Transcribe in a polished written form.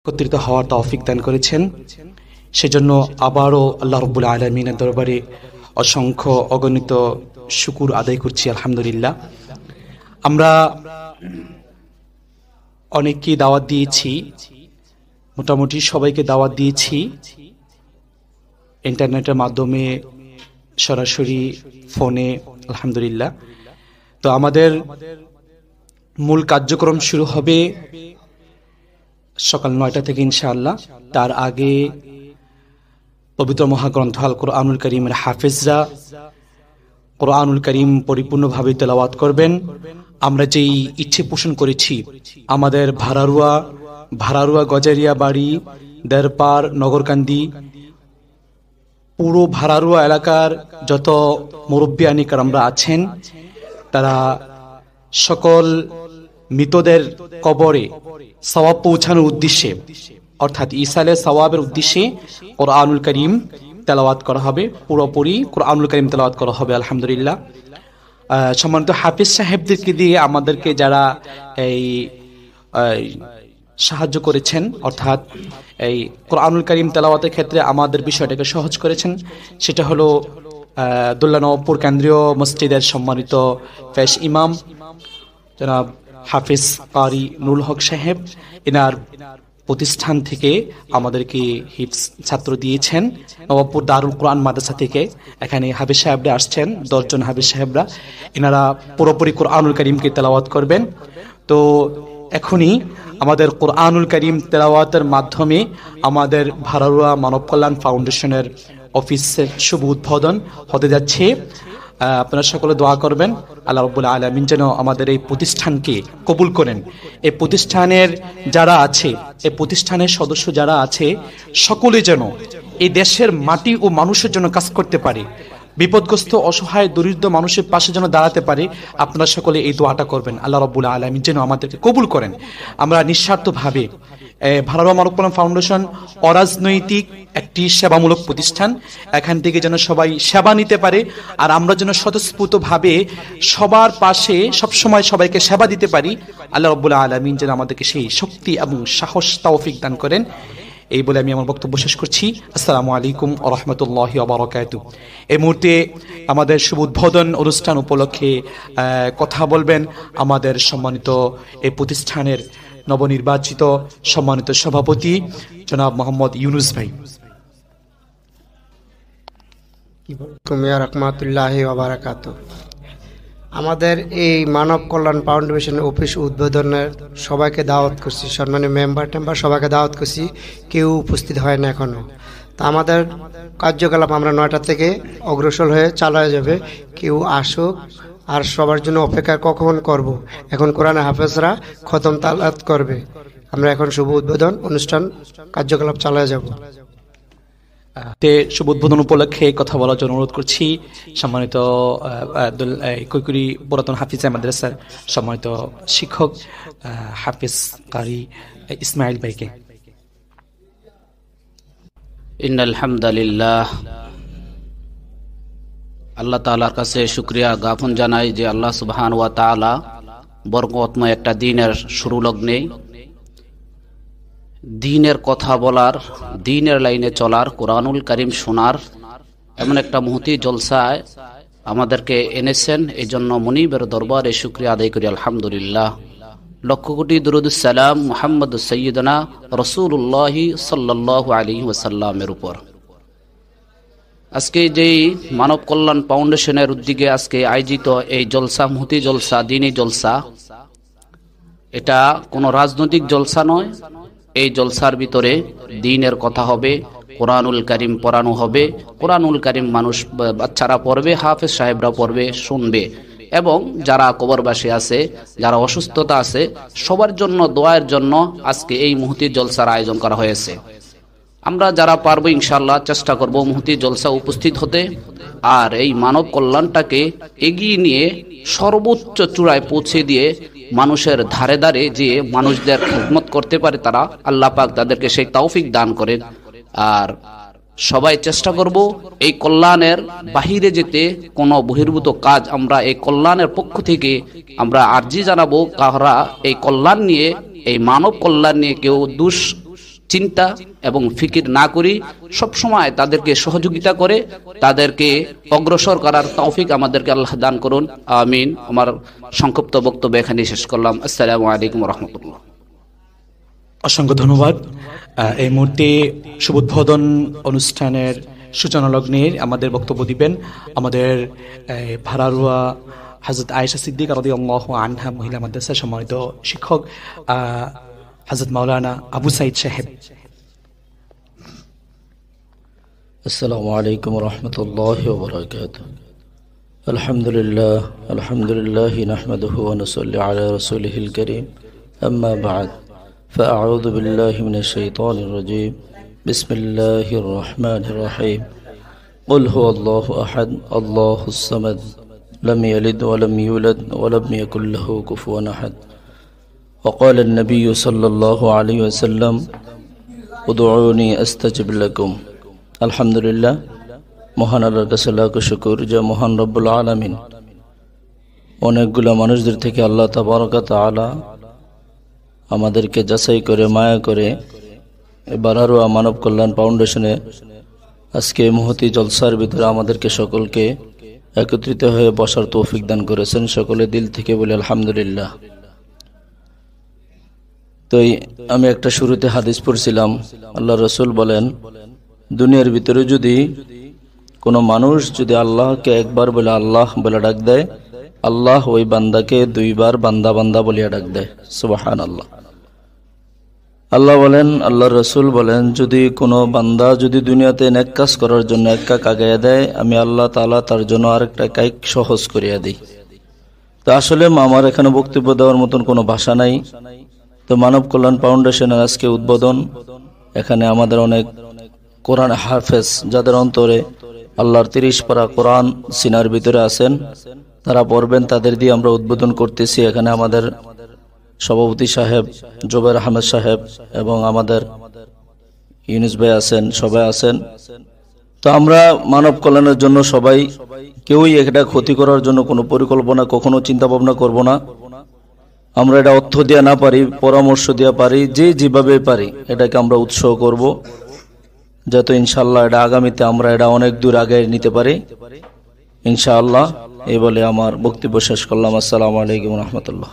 একত্রিত হওয়ার তৌফিক দান করেছেন। সেজন্য আবারও আল্লাহ রাব্বুল আলামিনের দরবারে অসংখ্য অগণিত শুকুর আদায় করছি, আলহামদুলিল্লাহ। আমরা অনেককে দাওয়াত দিয়েছি, মোটামুটি সবাইকে দাওয়াত দিয়েছি ইন্টারনেটের মাধ্যমে, সরাসরি ফোনে, আলহামদুলিল্লাহ। তো আমাদের মূল কার্যক্রম শুরু হবে সকাল ৯টা থেকে ইনশাআল্লাহ। তার আগে পবিত্র মহাগ্রন্থ আল কোরআনুল করিমের হাফেজরা কোরআনুল করিম পরিপূর্ণভাবে তেলাওয়াত করবেন। আমরা যেই ইচ্ছে পোষণ করেছি, আমাদের ভাড়ারুয়া গজারিয়া বাড়ি, দেরপাড়, নগরকান্দি, পুরো ভাড়ারুয়া এলাকার যত মুরব্বিয়ানি কারামরা আছেন, তারা সকল মৃতদের কবরে সওয়াব পৌঁছানোর উদ্দেশ্যে, অর্থাৎ ইসালে সওয়াবের উদ্দেশ্যে কোরআনুল করিম তেলাওয়াত করা হবে, পুরোপুরি কোরআনুল করিম তেলাওয়াত করা হবে, আলহামদুলিল্লাহ। সম্মানিত হাফিজ সাহেবদেরকে দিয়ে আমাদেরকে যারা এই সাহায্য করেছেন, অর্থাৎ এই কোরআনুল করিম তেলাওয়াতের ক্ষেত্রে আমাদের বিষয়টাকে সহজ করেছেন, সেটা হলো দুল্লা নওয়াবপুর কেন্দ্রীয় মসজিদের সম্মানিত ফেশ ইমাম জনাব হাফিজ কারি নুরুল হক সাহেব। এনার প্রতিষ্ঠান থেকে আমাদেরকে হিফজ ছাত্র দিয়েছেন, নওয়াবপুর দারুল কোরআন মাদ্রাসা থেকে। এখানে হাফিজ সাহেবরা আসছেন, 10 জন হাফিজ সাহেবরা। এনারা পুরোপুরি কোরআনুল করিমকে তেলাওয়াত করবেন। তো এখনই আমাদের কোরআনুল করিম তেলাওয়াতের মাধ্যমে আমাদের ভাড়ারুয়া মানব কল্যাণ ফাউন্ডেশনের অফিসের শুভ উদ্বোধন হতে যাচ্ছে। আপনারা সকলে দোয়া করবেন আল্লাহ রাব্বুল আলামিন যেন আমাদের এই প্রতিষ্ঠানকে কবুল করেন। এই প্রতিষ্ঠানের যারা আছে, এই প্রতিষ্ঠানের সদস্য যারা আছে, সকলে যেন এই দেশের মাটি ও মানুষের জন্য কাজ করতে পারে, বিপদগ্রস্ত অসহায় দরিদ্র মানুষের পাশে যেন দাঁড়াতে পারে। আপনারা সকলে এই দোয়াটা করবেন, আল্লাহ রাব্বুল আলামিন যেন আমাদেরকে কবুল করেন। আমরা নিঃস্বার্থভাবে ভাড়ারুয়া মানব কল্যাণ ফাউন্ডেশন অরাজনৈতিক একটি সেবামূলক প্রতিষ্ঠান, এখান থেকে যেন সবাই সেবা নিতে পারে, আর আমরা যেন স্বতঃস্ফূর্তভাবে সবার পাশে সবসময় সবাইকে সেবা দিতে পারি। আল্লাহ রাব্বুল আলামিন যেন আমাদেরকে সেই শক্তি এবং সাহস তৌফিক দান করেন। এই বলে আমি আমার বক্তব্য শেষ করছি। আসসালামু আলাইকুম ওয়া রাহমাতুল্লাহি ওয়া বারাকাতুহু। এই মুহূর্তে আমাদের শুভ উদ্বোধন অনুষ্ঠান উপলক্ষে কথা বলবেন আমাদের সম্মানিত এই প্রতিষ্ঠানের নবনির্বাচিত সম্মানিত সভাপতি জনাব মোহাম্মদ ইউনুস ভাই। রাহমাতুল্লাহি ওয়া বারাকাতুহু। আমাদের এই মানব কল্যাণ ফাউন্ডেশনের অফিস উদ্বোধনের সবাইকে দাওয়াত করছি, সম্মানীয় মেম্বার সবাইকে দাওয়াত করছি, কেউ উপস্থিত হয় না এখনো। তা আমাদের কার্যকলাপ আমরা 9টা থেকে অগ্রসর হয়ে চালা যাবে, কেউ আসুক। আর সবার জন্য অপেক্ষা কখন করব, এখন কোরআনে হাফেজরা খতম তালাত করবে। আমরা এখন শুভ উদ্বোধন অনুষ্ঠান কার্যকলাপ চালিয়ে যাব। শুভ উদ্বোধন উপলক্ষে কথা বলার জন্য অনুরোধ করছি সম্মানিত কৈকুরি পুরাতন হাফিজ মাদ্রাসার সম্মানিত শিক্ষক হাফিজ কারি ইসমাইল ভাইকে। ইন্নাল হামদুলিল্লাহ, আল্লাহ তাআলার কাছে শুকরিয়া জ্ঞাপন জানাই যে আল্লাহ সুবহান ওয়া তাআলা বরকতময় একটা দিনের শুরু লগ্নে দিনের কথা বলার, দিনের লাইনে চলার, কোরআনুল কারীম শোনার এমন একটা মুহূর্তে জলসায় আমাদেরকে এনেছেন। এই জন্য মুনিবের দরবারে শুকরিয়া আদায় করি, আলহামদুলিল্লাহ। লক্ষ কোটি দুরুদুস সালাম মুহাম্মদ সাইয়্যিদনা রাসূলুল্লাহ সাল্লাল্লাহু আলাইহি ওয়াসাল্লামের উপর। আজকে যেই মানব কল্যাণ ফাউন্ডেশনের উদ্যোগে আজকে আয়োজিত এই জলসা, মুহূর্তে জলসা, দিনী জলসা, এটা কোনো রাজনৈতিক জলসা নয়। এই জলসার ভিতরে দ্বীনের কথা হবে, কোরআনুল কারীম পড়ানো হবে। কোরআনুল কারীম মানুষ, বাচ্চারা পড়বে, হাফেজ সাহেবরা পড়বে, শুনবে, এবং যারা কবরবাসী আছে, যারা অসুস্থতা আছে, সবার জন্য দোয়ার জন্য আজকে এই মুহূর্তে জলসার আয়োজন করা হয়েছে। আমরা যারা পারবো ইনশাআল্লাহ চেষ্টা করব মুহূর্তে জলসা উপস্থিত হতে, আর এই মানব কল্যাণটাকে এগিয়ে নিয়ে সর্বোচ্চ চূড়ায় পৌঁছে দিয়ে মানুষের ধারে ধারে যে মানুষদের খেদমত করতে পারে, তারা আল্লাহ পাক তাদেরকে সেই তৌফিক দান করেন। আর সবাই চেষ্টা করব এই কল্যাণের বাহিরে যেতে, কোনো বহির্ভূত কাজ আমরা এই কল্যাণের পক্ষ থেকে আমরা আর্জি জানাবো, কারা এই কল্যাণ নিয়ে, এই মানব কল্যাণ নিয়ে কেউ চিন্তা এবং ফিকির না করি, সব সময় তাদেরকে সহযোগিতা করে তাদেরকে অগ্রসর করার তৌফিক আমাদেরকে আল্লাহ দান করুন। আমিন। আমার সংক্ষিপ্ত বক্তব্য এখানে শেষ করলাম। আসসালামু আলাইকুম ওয়া রাহমাতুল্লাহ। অসংখ্য ধন্যবাদ। এই মুহূর্তে শুভোদ্বোধন অনুষ্ঠানের সূচনা লগ্নে আমাদের বক্তব্য দিবেন আমাদের ভাড়ারুয়া হযরত আয়েশা সিদ্দিকা রাদিয়াল্লাহু আনহা মহিলা মাদ্রাসার সম্মানিত শিক্ষক হযরত মাওলানা আবু সাইদ সাহেব। السلام عليكم ورحمة الله وبركاته. الحمد لله نحمده ونصلي على رسوله الكريم. أما بعد فأعوذ بالله من الشيطان الرجيم. بسم الله الرحمن الرحيم. قل هو الله أحد الله الصمد لم يلد ولم يولد ولم يكن له كفوا أحد. وقال النبي صلى الله عليه وسلم ادعوني أستجب لكم. আলহামদুলিল্লাহ, মহান আল্লাহর কাছে লাখ শুকর যে মহান রব্বুল আলামিন অনেকগুলো মানুষদের থেকে আল্লাহ তাবারক ওয়া তাআলা আমাদেরকে যাচাই করে মায়া করে বারারুয়া মানব কল্যাণ ফাউন্ডেশনে আজকে মুহতি জলসার ভিতরে আমাদেরকে সকলকে একত্রিত হয়ে বসার তৌফিক দান করেছেন। সকলে দিল থেকে বলে আলহামদুলিল্লাহ। তো আমি একটা শুরুতে হাদিস পড়ছিলাম, আল্লাহ রসুল বলেন, দুনিয়ার ভিতরে যদি কোনো মানুষ যদি আল্লাহকে একবার বলে আল্লাহ বলে ডাক দেয়, আল্লাহ ওই বান্দাকে দুইবার বান্দা বান্দা বলিয়া ডাক দেয়। সুবহানাল্লাহ। আল্লাহ বলেন, আল্লাহ রসুল বলেন, যদি কোনো বান্দা যদি দুনিয়াতে নেক কাজ করার জন্য এক কাক আগাইয়া দেয়, আমি আল্লাহ তাআলা তার জন্য আরেকটা কাইক সহজ করিয়া দিই। তো আসলে আমার এখানে বক্তব্য দেওয়ার মতন কোনো ভাষা নাই। তো মানব কল্যাণ ফাউন্ডেশনের আজকে উদ্বোধন, এখানে আমাদের অনেক কোরআন হাফেজ যাদের অন্তরে আল্লাহর 30 পারা কোরআন সিনার ভিতরে আছেন, তারা পড়বেন, তাদের দিয়ে আমরা উদ্বোধন করতেছি। এখানে আমাদের সভাপতি সাহেব জুবাইর আহমেদ সাহেব এবং আমাদের ইউনুস ভাই আছেন, সবাই আছেন। তো আমরা মানব কল্যাণের জন্য সবাই কেউই এটা ক্ষতি করার জন্য কোনো পরিকল্পনা কখনো চিন্তা ভাবনা করব না। আমরা এটা অর্থ দিয়ে না পারি, পরামর্শ দিয়ে পারি, যে যেভাবে পারি এটাকে আমরা উৎসাহ করব, যাতে ইনশাআল্লাহ এটা আগামীতে আমরা এটা অনেক দূর আগে নিতে পারি ইনশাআল্লাহ। এই বলে আমার বক্তব্য শেষ করলাম। আসসালামু আলাইকুম ওয়া রাহমাতুল্লাহ।